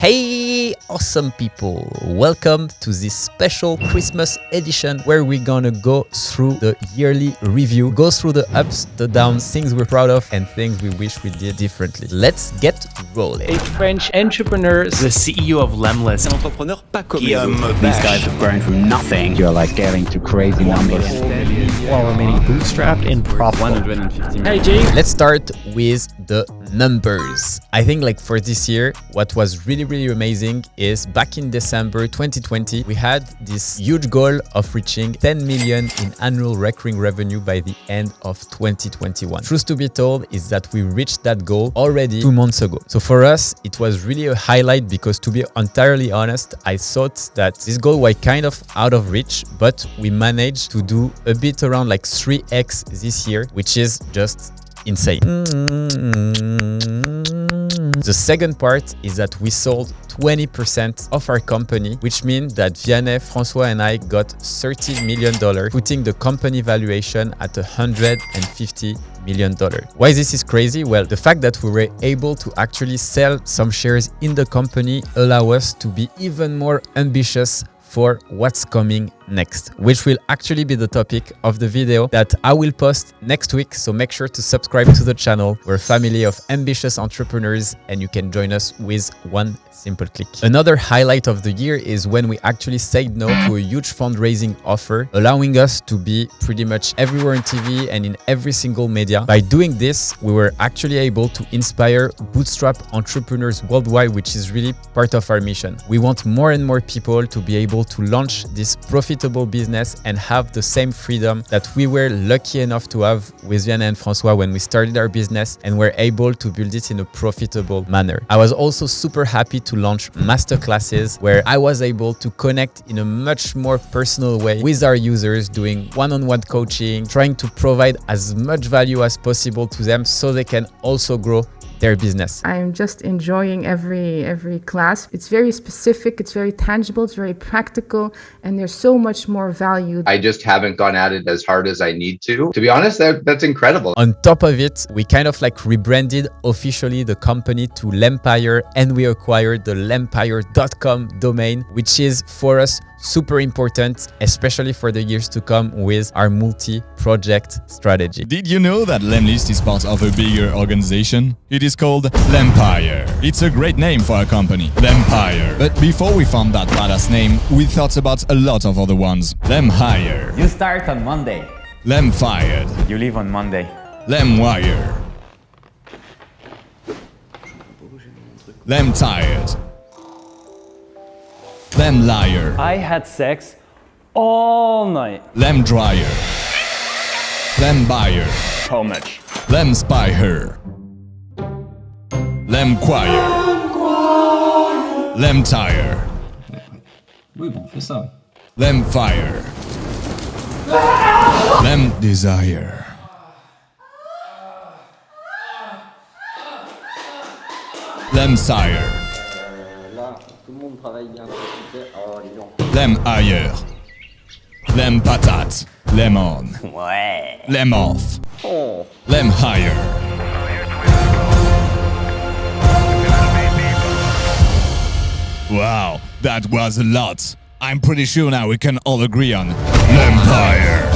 Hey, awesome people! Welcome to this special Christmas edition where we're gonna go through the yearly review, go through the ups, the downs, things we're proud of, and things we wish we did differently. Let's get rolling. A French entrepreneur, the CEO of Lemlist, un entrepreneur pas comme les autres. These guys have grown from nothing. You're like getting to crazy numbers. while remaining bootstrapped and profitable. 150 Hey Jay, Let's start with the numbers. I think like for this year, what was really amazing is back in December 2020, we had this huge goal of reaching 10 million in annual recurring revenue by the end of 2021. Truth to be told is that we reached that goal already 2 months ago. So for us, it was really a highlight because to be entirely honest, I thought that this goal was kind of out of reach, but we managed to do a bit around like 3x this year, which is just insane. The second part is that we sold 20% of our company, which means that Vianney, François, and I got $30 million, putting the company valuation at $150 million. Why this is crazy? Well, the fact that we were able to actually sell some shares in the company allow us to be even more ambitious for what's coming next, which will actually be the topic of the video that I will post next week. So make sure to subscribe to the channel. We're a family of ambitious entrepreneurs and you can join us with one simple click. Another highlight of the year is when we actually said no to a huge fundraising offer, allowing us to be pretty much everywhere on TV and in every single media. By doing this, we were actually able to inspire bootstrap entrepreneurs worldwide, which is really part of our mission. We want more and more people to be able to launch this profitable business and have the same freedom that we were lucky enough to have with Vianney and François when we started our business and were able to build it in a profitable manner. I was also super happy to launch Masterclasses where I was able to connect in a much more personal way with our users, doing one-on-one coaching, trying to provide as much value as possible to them so they can also grow their business. I'm just enjoying every class. It's very specific, it's very tangible, it's very practical, and there's so much more value. I just haven't gone at it as hard as I need to. To be honest, that's incredible. On top of it, we kind of like rebranded officially the company to Lempire, and we acquired the lempire.com domain, which is for us super important, especially for the years to come with our multi-project strategy. Did you know that Lemlist is part of a bigger organization? It is called Lempire. It's a great name for a company, Lempire. But before we found that badass name, we thought about a lot of other ones. Lemhire, You start on Monday. Lemfired, You leave on Monday. Lemwire, Lemtired, Lemliar, I had sex all night. Lemdryer, Lembuyer, How much? Lemspire, Lemquire, Lemtire, Oui, bon, fais ça. Lemfire, Lemdesire, Lemsire, Là, tout le monde travaille bien. Oh, dis donc. Lemhire, Lempatate, Lemon, Ouais. Lemoff, Lemhire. Wow, that was a lot. I'm pretty sure now we can all agree on Lempire.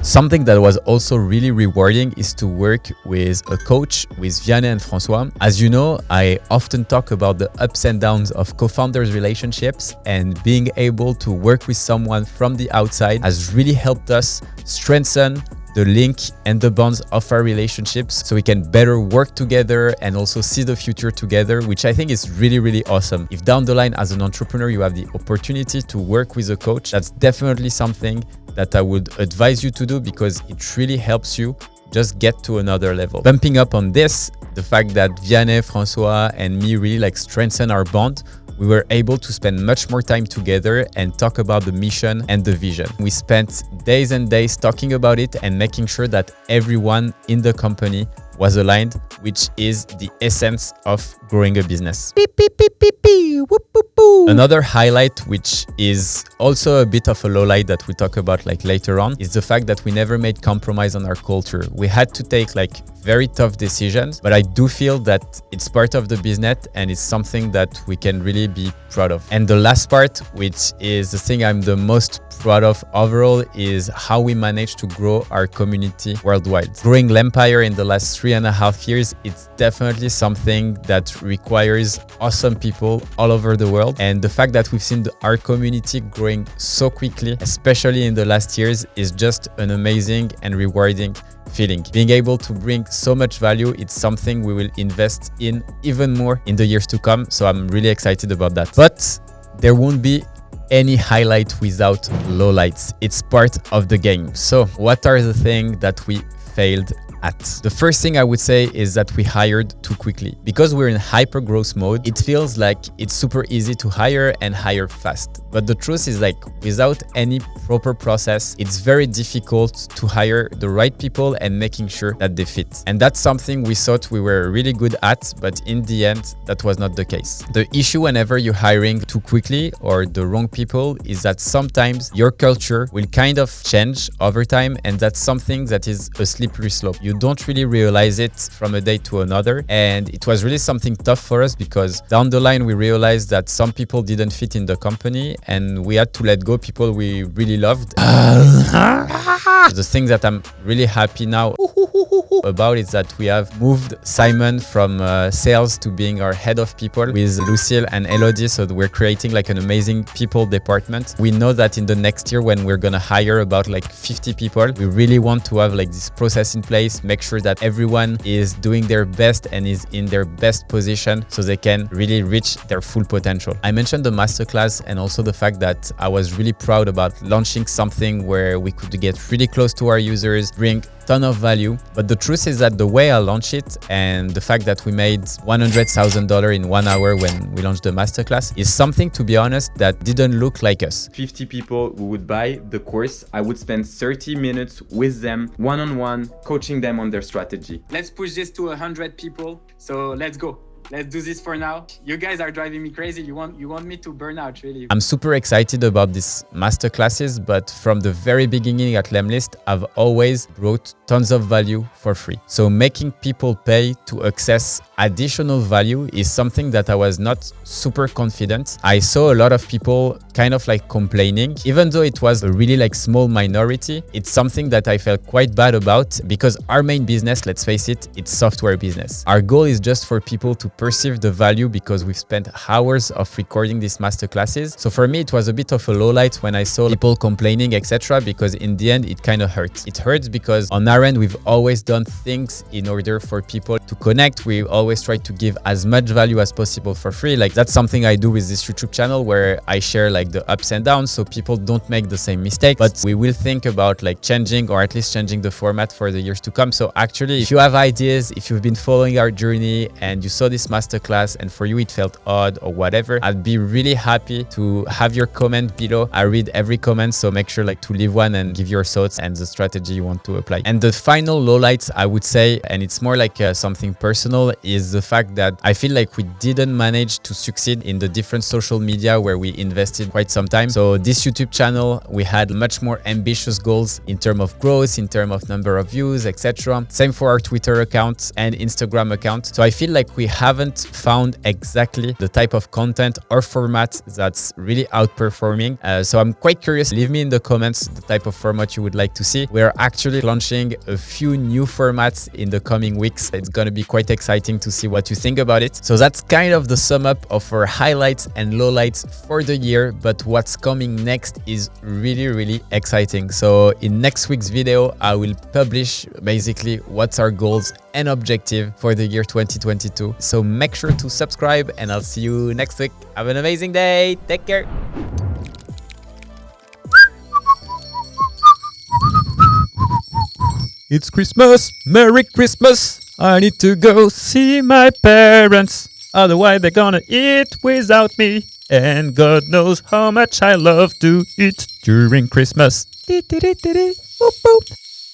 Something that was also really rewarding is to work with a coach, with Vianney and François. As you know, I often talk about the ups and downs of co-founders relationships, and being able to work with someone from the outside has really helped us strengthen the link and the bonds of our relationships so we can better work together and also see the future together, which I think is really awesome. If down the line as an entrepreneur you have the opportunity to work with a coach, that's definitely something that I would advise you to do because it really helps you just get to another level. Bumping up on this, the fact that Vianney, François, and me really like strengthen our bond, we were able to spend much more time together and talk about the mission and the vision. We spent days and days talking about it and making sure that everyone in the company was aligned, which is the essence of growing a business. Beep, beep, beep, beep, beep. Whoop, whoop, whoop. Another highlight, which is also a bit of a lowlight that we talk about like later on, is the fact that we never made compromise on our culture. We had to take like very tough decisions, but I do feel that it's part of the business and it's something that we can really be proud of. And the last part, which is the thing I'm the most proud of overall, is how we managed to grow our community worldwide. Growing Lempire in the last 3.5 years, it's definitely something that requires awesome people all over the world. And the fact that we've seen our community growing so quickly, especially in the last years, is just an amazing and rewarding feeling. Being able to bring so much value, it's something we will invest in even more in the years to come. So I'm really excited about that. But there won't be any highlight without lowlights. It's part of the game. So what are the things that we failed at? The first thing I would say is that we hired too quickly. Because we're in hyper growth mode, it feels like it's super easy to hire and hire fast. But the truth is, like, without any proper process, it's very difficult to hire the right people and making sure that they fit. And that's something we thought we were really good at, but in the end, that was not the case. The issue whenever you're hiring too quickly or the wrong people is that sometimes your culture will kind of change over time, and that's something that is a slippery slope. You don't really realize it from a day to another. And it was really something tough for us because down the line, we realized that some people didn't fit in the company and we had to let go people we really loved. The thing that I'm really happy now about is that we have moved Simon from sales to being our head of people with Lucille and Elodie. So we're creating like an amazing people department. We know that in the next year when we're gonna hire about like 50 people, we really want to have like this process in place, make sure that everyone is doing their best and is in their best position so they can really reach their full potential. I mentioned the masterclass and also the fact that I was really proud about launching something where we could get really close to our users, bring ton of value. But the truth is that the way I launched it and the fact that we made $100,000 in 1 hour when we launched the masterclass is something, to be honest, that didn't look like us. 50 people who would buy the course, I would spend 30 minutes with them, one-on-one, coaching them on their strategy. Let's push this to 100 people. So let's go. Let's do this for now. You guys are driving me crazy. You want me to burn out, really. I'm super excited about these masterclasses, but from the very beginning at Lemlist, I've always brought tons of value for free. So making people pay to access additional value is something that I was not super confident. I saw a lot of people kind of like complaining, even though it was a really like small minority. It's something that I felt quite bad about because our main business, let's face it, it's software business. Our goal is just for people to perceive the value because we've spent hours of recording these masterclasses. So for me, it was a bit of a low light when I saw people complaining, etc. because in the end, it kind of hurts. It hurts because on our end, we've always done things in order for people to connect. We always try to give as much value as possible for free. Like that's something I do with this YouTube channel where I share like the ups and downs so people don't make the same mistake. But we will think about like changing or at least changing the format for the years to come. So actually, if you have ideas, if you've been following our journey and you saw this masterclass and for you it felt odd or whatever, I'd be really happy to have your comment below. I read every comment, so make sure like to leave one and give your thoughts and the strategy you want to apply. And the final lowlights, I would say, and it's more like something personal, is the fact that I feel like we didn't manage to succeed in the different social media where we invested quite some time. So this YouTube channel, we had much more ambitious goals in terms of growth, in terms of number of views, etc. Same for our Twitter account and Instagram account. So I feel like we haven't found exactly the type of content or format that's really outperforming. So I'm quite curious. Leave me in the comments the type of format you would like to see. We're actually launching a few new formats in the coming weeks. It's going to be quite exciting to see what you think about it. So that's kind of the sum up of our highlights and lowlights for the year. But what's coming next is really, really exciting. So in next week's video, I will publish basically what's our goals and objective for the year 2022. So make sure to subscribe and I'll see you next week. Have an amazing day. Take care. It's Christmas. Merry Christmas. I need to go see my parents. Otherwise they're gonna eat without me. And God knows how much I love to eat during Christmas. Boop, boop.